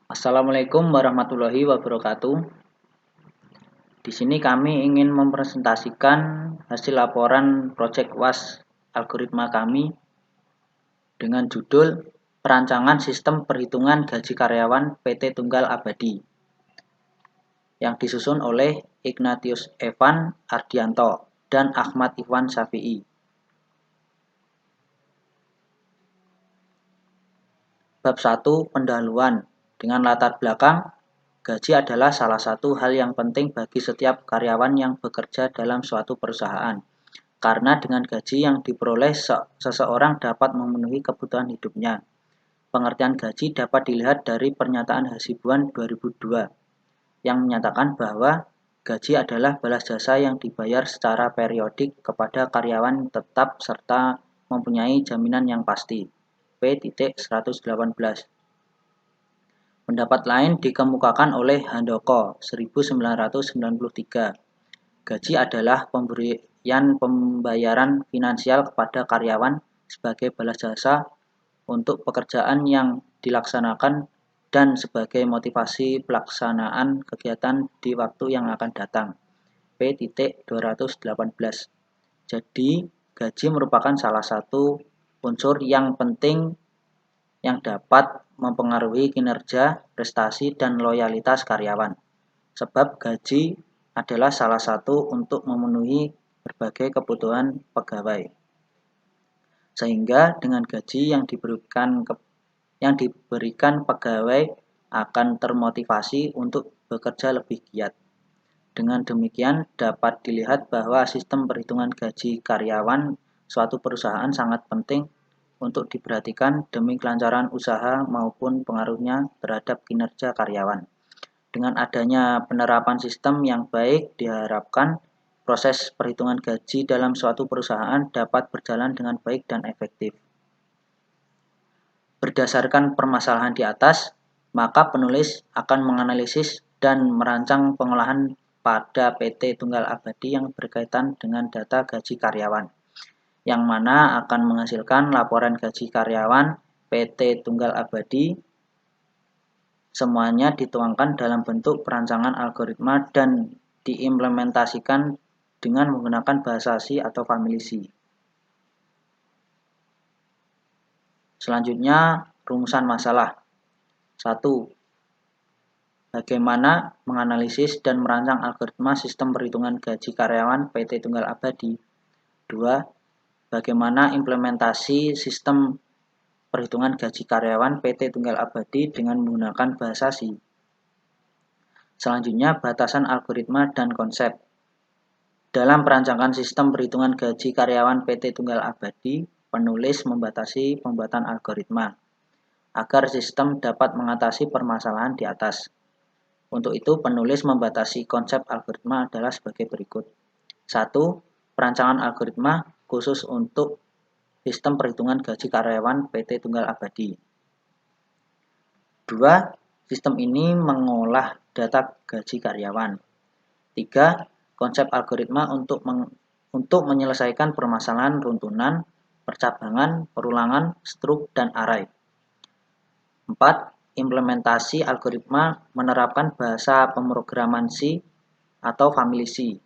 Assalamualaikum warahmatullahi wabarakatuh. Di sini kami ingin mempresentasikan hasil laporan proyek UAS algoritma kami dengan judul Perancangan Sistem Perhitungan Gaji Karyawan PT Tunggal Abadi yang disusun oleh Ignatius Evan Ardianto dan Ahmad Iwan Syafi'i. Bab 1 Pendahuluan. Dengan latar belakang, gaji adalah salah satu hal yang penting bagi setiap karyawan yang bekerja dalam suatu perusahaan. Karena dengan gaji yang diperoleh seseorang dapat memenuhi kebutuhan hidupnya. Pengertian gaji dapat dilihat dari pernyataan Hasibuan 2002 yang menyatakan bahwa gaji adalah balas jasa yang dibayar secara periodik kepada karyawan tetap serta mempunyai jaminan yang pasti. P.118. Pendapat lain dikemukakan oleh Handoko 1993. Gaji adalah pembayaran finansial kepada karyawan sebagai balas jasa untuk pekerjaan yang dilaksanakan dan sebagai motivasi pelaksanaan kegiatan di waktu yang akan datang. P.218. Jadi, gaji merupakan salah satu unsur yang penting yang dapat mempengaruhi kinerja, prestasi, dan loyalitas karyawan. Sebab gaji adalah salah satu untuk memenuhi berbagai kebutuhan pegawai. Sehingga dengan gaji yang diberikan pegawai akan termotivasi untuk bekerja lebih giat. Dengan demikian dapat dilihat bahwa sistem perhitungan gaji karyawan suatu perusahaan sangat penting untuk diperhatikan demi kelancaran usaha maupun pengaruhnya terhadap kinerja karyawan. Dengan adanya penerapan sistem yang baik, diharapkan proses perhitungan gaji dalam suatu perusahaan dapat berjalan dengan baik dan efektif. Berdasarkan permasalahan di atas, maka penulis akan menganalisis dan merancang pengolahan pada PT Tunggal Abadi yang berkaitan dengan data gaji karyawan, yang mana akan menghasilkan laporan gaji karyawan PT Tunggal Abadi. Semuanya dituangkan dalam bentuk perancangan algoritma dan diimplementasikan dengan menggunakan bahasa C atau famili C. Selanjutnya, rumusan masalah. 1. Bagaimana menganalisis dan merancang algoritma sistem perhitungan gaji karyawan PT Tunggal Abadi. 2. Bagaimana implementasi sistem perhitungan gaji karyawan PT Tunggal Abadi dengan menggunakan bahasa C. Selanjutnya, batasan algoritma dan konsep. Dalam perancangan sistem perhitungan gaji karyawan PT Tunggal Abadi, penulis membatasi pembuatan algoritma agar sistem dapat mengatasi permasalahan di atas. Untuk itu, penulis membatasi konsep algoritma adalah sebagai berikut. 1. Perancangan algoritma khusus untuk sistem perhitungan gaji karyawan PT Tunggal Abadi. 2. Sistem ini mengolah data gaji karyawan. 3. Konsep algoritma untuk menyelesaikan permasalahan runtunan, percabangan, perulangan, struk, dan arai. 4. Implementasi algoritma menerapkan bahasa pemrograman C atau famili C.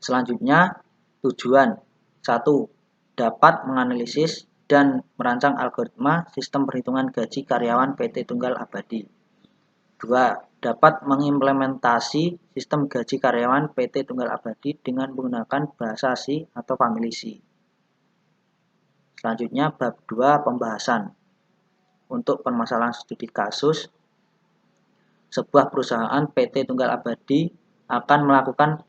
Selanjutnya, tujuan. 1. Dapat menganalisis dan merancang algoritma sistem perhitungan gaji karyawan PT Tunggal Abadi. 2. Dapat mengimplementasi sistem gaji karyawan PT Tunggal Abadi dengan menggunakan bahasa C atau famili C. Selanjutnya, bab 2 pembahasan. Untuk permasalahan studi kasus, sebuah perusahaan PT Tunggal Abadi akan melakukan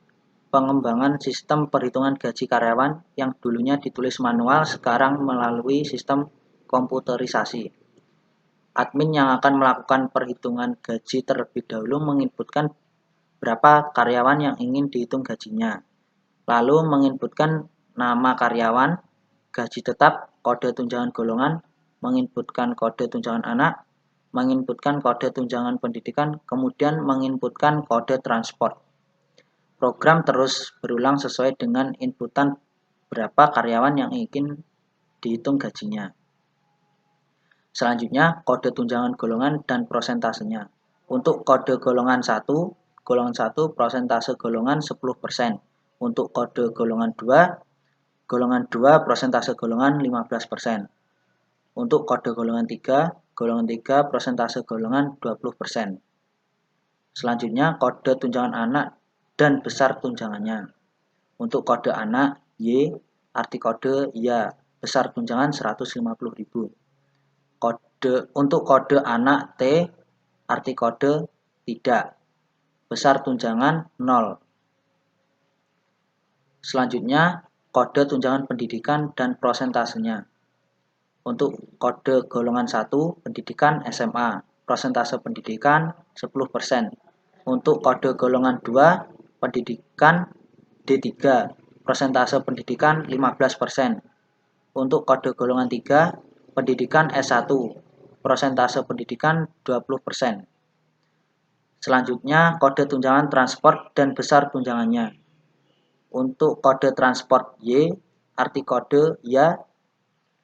pengembangan sistem perhitungan gaji karyawan yang dulunya ditulis manual, sekarang melalui sistem komputerisasi. Admin yang akan melakukan perhitungan gaji terlebih dahulu menginputkan berapa karyawan yang ingin dihitung gajinya, lalu menginputkan nama karyawan, gaji tetap, kode tunjangan golongan, menginputkan kode tunjangan anak, menginputkan kode tunjangan pendidikan, kemudian menginputkan kode transport. Program terus berulang sesuai dengan inputan berapa karyawan yang ingin dihitung gajinya. Selanjutnya kode tunjangan golongan dan prosentasenya. Untuk kode golongan 1 prosentase golongan 10%. Untuk kode golongan 2 prosentase golongan 15%. Untuk kode golongan 3 prosentase golongan 20%. Selanjutnya kode tunjangan anak dan besar tunjangannya. Untuk kode anak Y, arti kode ya, besar tunjangan 150.000. Untuk kode anak T, arti kode tidak, besar tunjangan 0. Selanjutnya kode tunjangan pendidikan dan prosentasenya. Untuk kode golongan 1 pendidikan SMA, prosentase pendidikan 10%. Untuk kode golongan 2 pendidikan D3, prosentase pendidikan 15%. Untuk kode golongan 3 pendidikan S1, prosentase pendidikan 20%. Selanjutnya kode tunjangan transport dan besar tunjangannya. Untuk kode transport Y, arti kode ya,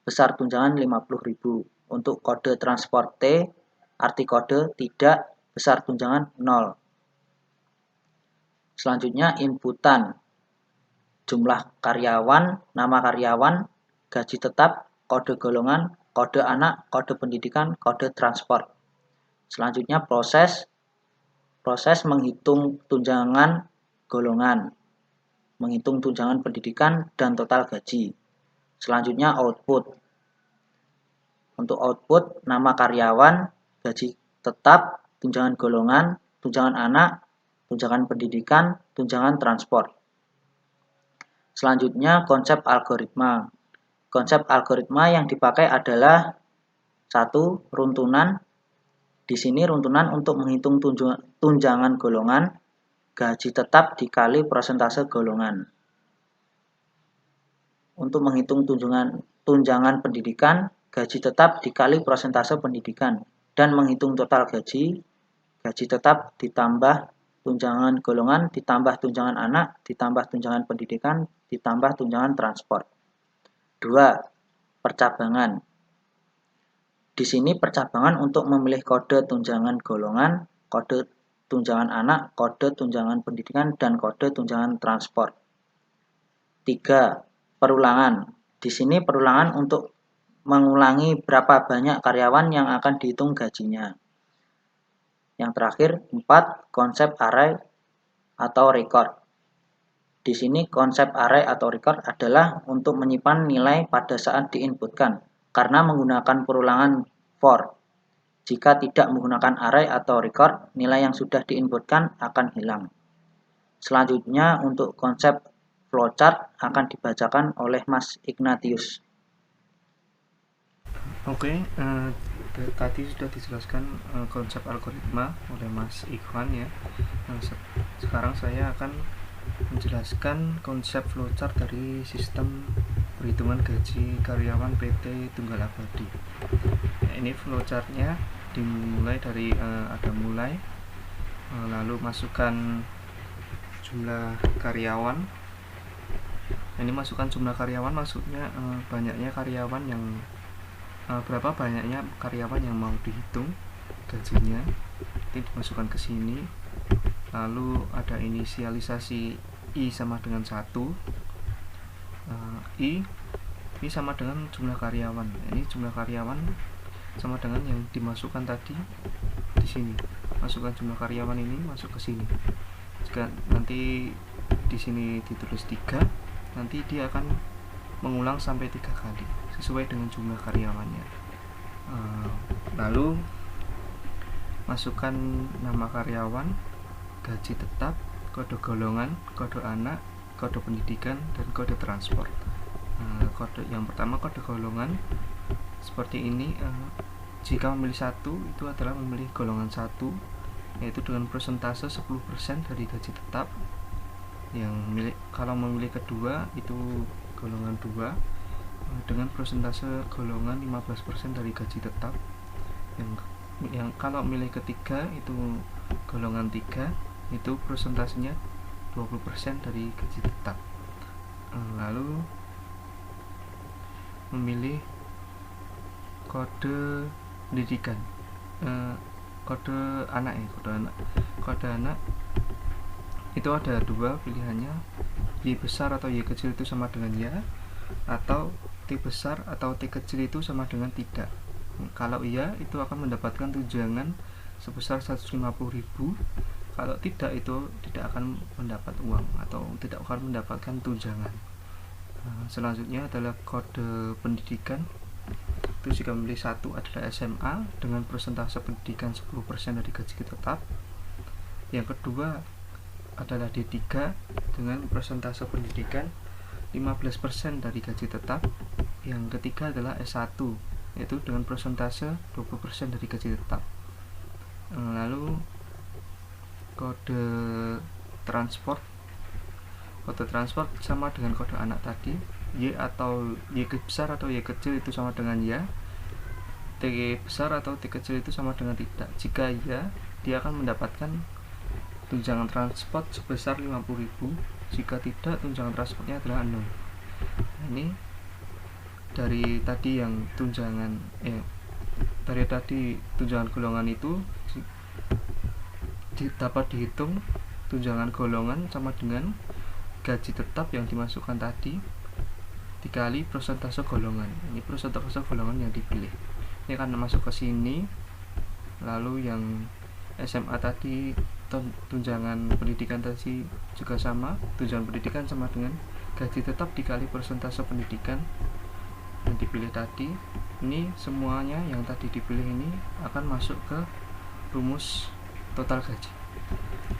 besar tunjangan 50.000. Untuk kode transport T, arti kode tidak, besar tunjangan 0. Selanjutnya inputan. Jumlah karyawan, nama karyawan, gaji tetap, kode golongan, kode anak, kode pendidikan, kode transport. Selanjutnya proses menghitung tunjangan golongan, menghitung tunjangan pendidikan dan total gaji. Selanjutnya output. Untuk output, nama karyawan, gaji tetap, tunjangan golongan, tunjangan anak, tunjangan pendidikan, tunjangan transport. Selanjutnya konsep algoritma. Konsep algoritma yang dipakai adalah 1. Runtunan. Di sini runtunan untuk menghitung tunjangan golongan, gaji tetap dikali prosentase golongan. Untuk menghitung tunjangan pendidikan, gaji tetap dikali prosentase pendidikan. Dan menghitung total gaji tetap ditambah tunjangan golongan, ditambah tunjangan anak, ditambah tunjangan pendidikan, ditambah tunjangan transport. 2. Percabangan. Di sini percabangan untuk memilih kode tunjangan golongan, kode tunjangan anak, kode tunjangan pendidikan, dan kode tunjangan transport. 3. Perulangan. Di sini perulangan untuk mengulangi berapa banyak karyawan yang akan dihitung gajinya. Yang terakhir, 4. Konsep array atau record. Di sini konsep array atau record adalah untuk menyimpan nilai pada saat diinputkan, karena menggunakan perulangan for. Jika tidak menggunakan array atau record, nilai yang sudah diinputkan akan hilang. Selanjutnya untuk konsep flowchart akan dibacakan oleh Mas Ignatius. Oke, tadi sudah dijelaskan konsep algoritma oleh Mas Ikhwan ya. Sekarang saya akan menjelaskan konsep flowchart dari sistem perhitungan gaji karyawan PT Tunggal Abadi. Ini flowchartnya dimulai dari ada mulai, lalu masukkan jumlah karyawan. Ini masukkan jumlah karyawan maksudnya banyaknya karyawan yang berapa banyaknya karyawan yang mau dihitung gajinya, itu dimasukkan ke sini. Lalu ada inisialisasi I sama dengan 1, I sama dengan jumlah karyawan. Ini jumlah karyawan sama dengan yang dimasukkan tadi di sini. Masukkan jumlah karyawan ini masuk ke sini. Jika nanti di sini ditulis 3, nanti dia akan mengulang sampai 3 kali sesuai dengan jumlah karyawannya. Lalu masukkan nama karyawan, gaji tetap, kode golongan, kode anak, kode pendidikan, dan kode transport. Kode yang pertama kode golongan seperti ini. Jika memilih 1 itu adalah memilih golongan 1, yaitu dengan persentase 10% dari gaji tetap. Kalau memilih kedua itu golongan 2 dengan persentase golongan 15% dari gaji tetap. Yang kalau milih ketiga itu golongan 3, itu persentasenya 20% dari gaji tetap. Lalu memilih kode pendidikan. Kode anak ya, kode anak itu ada dua pilihannya, Y besar atau Y kecil itu sama dengan ya, atau T besar atau T kecil itu sama dengan tidak. Kalau iya itu akan mendapatkan tunjangan sebesar 150.000. Kalau tidak itu tidak akan mendapat uang atau tidak akan mendapatkan tunjangan. Selanjutnya adalah kode pendidikan. Itu jika memilih satu adalah SMA dengan persentase pendidikan 10% dari gaji tetap. Yang kedua adalah D3 dengan persentase pendidikan 15% dari gaji tetap. Yang ketiga adalah S1 yaitu dengan persentase 20% dari gaji tetap. Lalu kode transport sama dengan kode anak tadi, Y atau Y besar atau Y kecil itu sama dengan ya, T besar atau T kecil itu sama dengan tidak. Jika ya, dia akan mendapatkan tunjangan transport sebesar 50.000. Jika tidak, tunjangan transportnya adalah 0. Ini dari tadi yang tunjangan golongan itu dapat dihitung tunjangan golongan sama dengan gaji tetap yang dimasukkan tadi dikali persentase golongan. Ini persentase golongan yang dipilih. Ini akan masuk ke sini. Lalu yang SMA tadi tunjangan pendidikan tadi juga sama, tunjangan pendidikan sama dengan gaji tetap dikali persentase pendidikan yang dipilih tadi. Ini semuanya yang tadi dipilih ini akan masuk ke rumus total gaji.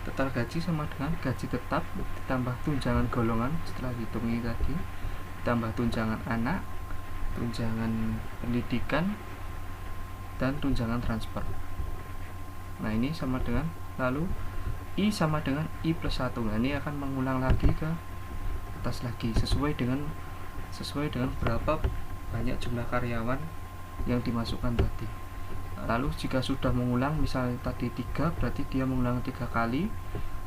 Total gaji sama dengan gaji tetap ditambah tunjangan golongan setelah dihitung ini tadi, ditambah tunjangan anak, tunjangan pendidikan, dan tunjangan transfer. Nah ini sama dengan, lalu I sama dengan I plus 1. Nah ini akan mengulang lagi ke atas lagi sesuai dengan berapa banyak jumlah karyawan yang dimasukkan tadi. Lalu jika sudah mengulang, misalnya tadi 3, berarti dia mengulang 3 kali.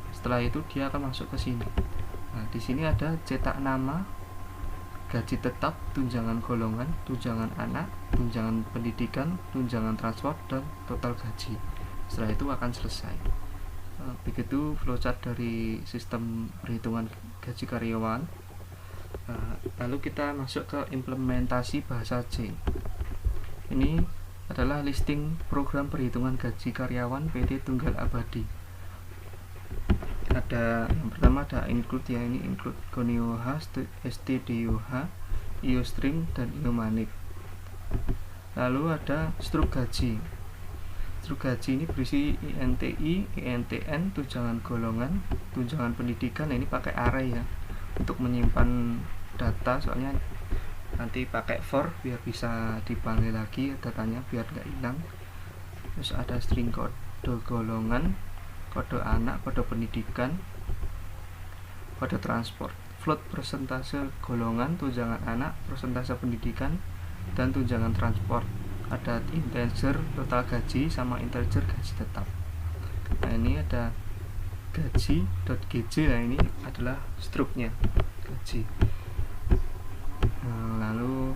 Setelah itu dia akan masuk ke sini. Nah di sini ada cetak nama, gaji tetap, tunjangan golongan, tunjangan anak, tunjangan pendidikan, tunjangan transport, dan total gaji. Setelah itu akan selesai. Begitu flowchart dari sistem perhitungan gaji karyawan. Lalu kita masuk ke implementasi bahasa C. Ini adalah listing program perhitungan gaji karyawan PT Tunggal Abadi. Ada yang pertama ada include ya, ini include GonioH, STDOH, IOStream, dan IOManik. Lalu ada struk gaji. Struk gaji ini berisi INTI, INTN, tunjangan golongan, tunjangan pendidikan. Nah, ini pakai array ya untuk menyimpan data, soalnya nanti pakai for biar bisa dipanggil lagi datanya biar nggak hilang. Terus ada string kode golongan, kode anak, kode pendidikan, kode transport, float persentase golongan, tunjangan anak, persentase pendidikan, dan tunjangan transport. Ada integer total gaji sama integer gaji tetap. Nah ini ada gaji.gj. Nah ini adalah struknya gaji. Lalu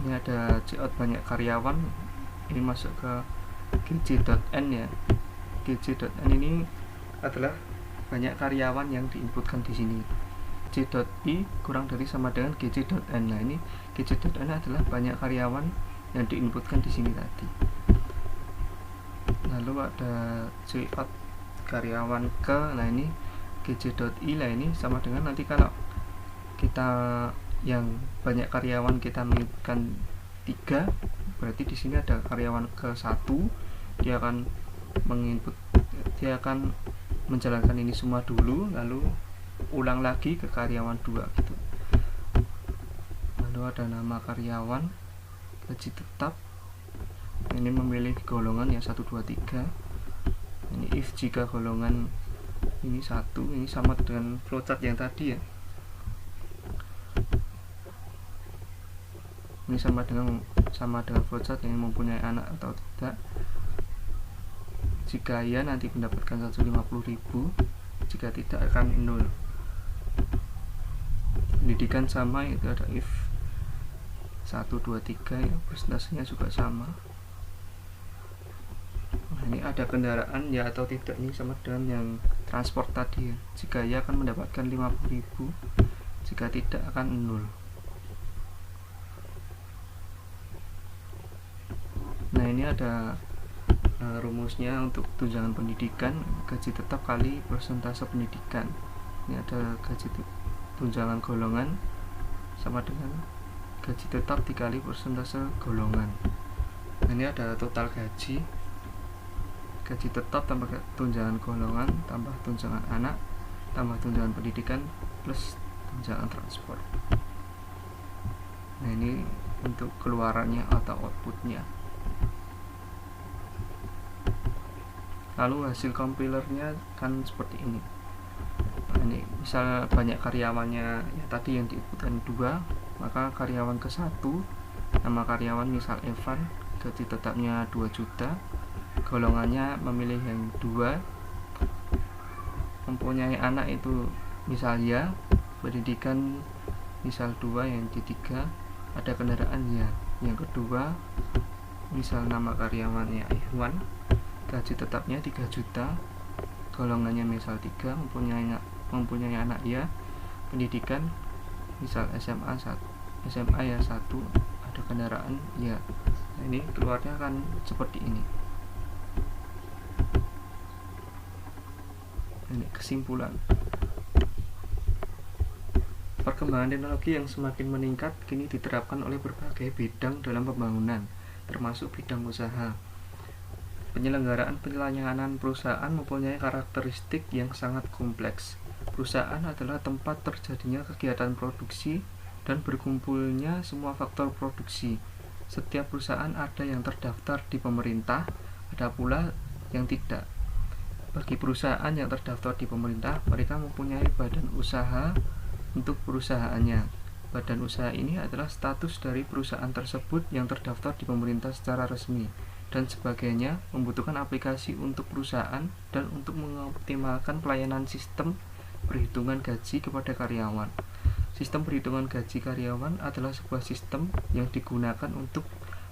ini ada cout banyak karyawan, ini masuk ke gj.n ya. Gj.n ini adalah banyak karyawan yang diinputkan di sini. G.I kurang dari sama dengan gj.n. Nah ini gj.n adalah banyak karyawan yang diinputkan di sini tadi. Lalu ada cout karyawan ke, nah ini gj.i. Lah ini sama dengan nanti kalau kita yang banyak karyawan kita menginputkan 3, berarti di sini ada karyawan ke 1, dia akan menjalankan ini semua dulu, lalu ulang lagi ke karyawan 2 gitu. Lalu ada nama karyawan, gaji tetap, ini memilih golongan yang 1, 2, 3. Ini if jika golongan ini 1, ini sama dengan flowchart yang tadi ya. Ini sama dengan flowchart yang mempunyai anak atau tidak. Jika ya nanti mendapatkan 150.000, jika tidak akan 0. Pendidikan sama, itu ada if 1, 2, 3 ya, persentasenya juga sama. Nah, ini ada kendaraan ya atau tidak, ini sama dengan yang transport tadi ya. Jika ya akan mendapatkan 50.000, jika tidak akan 0. Nah, ini ada rumusnya untuk tunjangan pendidikan, gaji tetap kali persentase pendidikan. Ini ada gaji tunjangan golongan sama dengan gaji tetap dikali persentase golongan. Nah, ini ada total gaji tetap tambah tunjangan golongan tambah tunjangan anak tambah tunjangan pendidikan plus tunjangan transport. Nah, ini untuk keluarannya atau outputnya. Lalu hasil compilernya kan seperti ini. Nah, ini misal banyak karyawannya ya tadi yang diinputkan 2, maka karyawan ke-1, nama karyawan misal Evan, gaji tetapnya 2 juta, golongannya memilih yang 2, mempunyai anak itu misal ya, pendidikan misal 2, yang ketiga ada kendaraan ya, yang kedua misal nama karyawannya Ikhwan, gaji tetapnya 3 juta, golongannya misal 3, mempunyai anak ya, pendidikan misal SMA ya 1, ada kendaraan ya. Nah, ini keluarnya kan seperti ini. Ini kesimpulan. Perkembangan teknologi yang semakin meningkat kini diterapkan oleh berbagai bidang dalam pembangunan, termasuk bidang usaha. Penyelenggaraan pelayanan perusahaan mempunyai karakteristik yang sangat kompleks. Perusahaan adalah tempat terjadinya kegiatan produksi dan berkumpulnya semua faktor produksi. Setiap perusahaan ada yang terdaftar di pemerintah, ada pula yang tidak. Bagi perusahaan yang terdaftar di pemerintah, mereka mempunyai badan usaha untuk perusahaannya. Badan usaha ini adalah status dari perusahaan tersebut yang terdaftar di pemerintah secara resmi, dan sebagainya membutuhkan aplikasi untuk perusahaan dan untuk mengoptimalkan pelayanan sistem perhitungan gaji kepada karyawan. Sistem perhitungan gaji karyawan adalah sebuah sistem yang digunakan untuk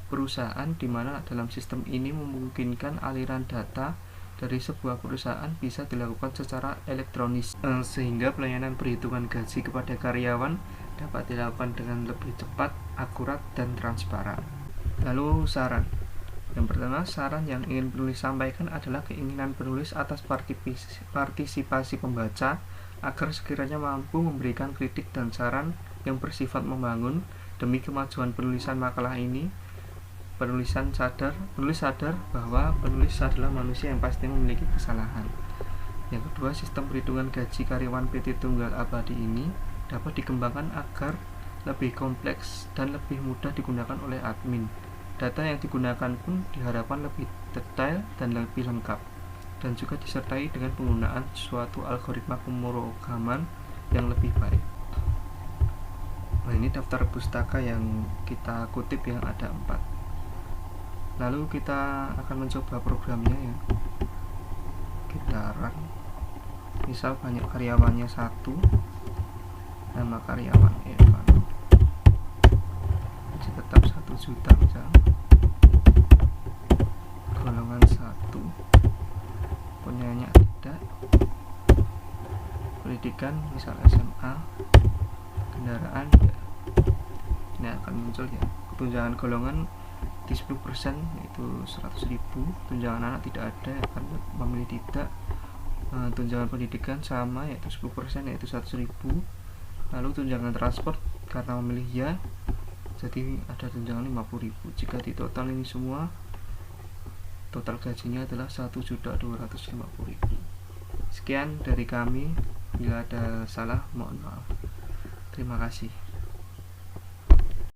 perusahaan di mana dalam sistem ini memungkinkan aliran data dari sebuah perusahaan bisa dilakukan secara elektronis, sehingga pelayanan perhitungan gaji kepada karyawan dapat dilakukan dengan lebih cepat, akurat, dan transparan. Lalu saran. Yang pertama, saran yang ingin penulis sampaikan adalah keinginan penulis atas partisipasi pembaca agar sekiranya mampu memberikan kritik dan saran yang bersifat membangun demi kemajuan penulisan makalah ini. Penulis sadar bahwa penulis adalah manusia yang pasti memiliki kesalahan. Yang kedua, sistem perhitungan gaji karyawan PT Tunggal Abadi ini dapat dikembangkan agar lebih kompleks dan lebih mudah digunakan oleh admin. Data yang digunakan pun diharapkan lebih detail dan lebih lengkap, dan juga disertai dengan penggunaan suatu algoritma pemrograman yang lebih baik. Nah, ini daftar pustaka yang kita kutip yang ada 4. Lalu kita akan mencoba programnya ya. Kita run. Misal banyak karyawannya 1, nama karyawan Evan, gaji tetap 1 juta misal, golongan 1, punyanya tidak, pendidikan misal SMA, kendaraan ya. Ini akan muncul ya. Tunjangan golongan di 10% yaitu 100.000, tunjangan anak tidak ada akan memilih tidak. Tunjangan pendidikan sama yaitu 10% yaitu 100.000. Lalu tunjangan transport karena memilih ya, jadi ada tunjangan 50.000. Jika ditotal ini semua, total gajinya adalah 1.250.000. Sekian dari kami, bila ada salah mohon maaf. Terima kasih.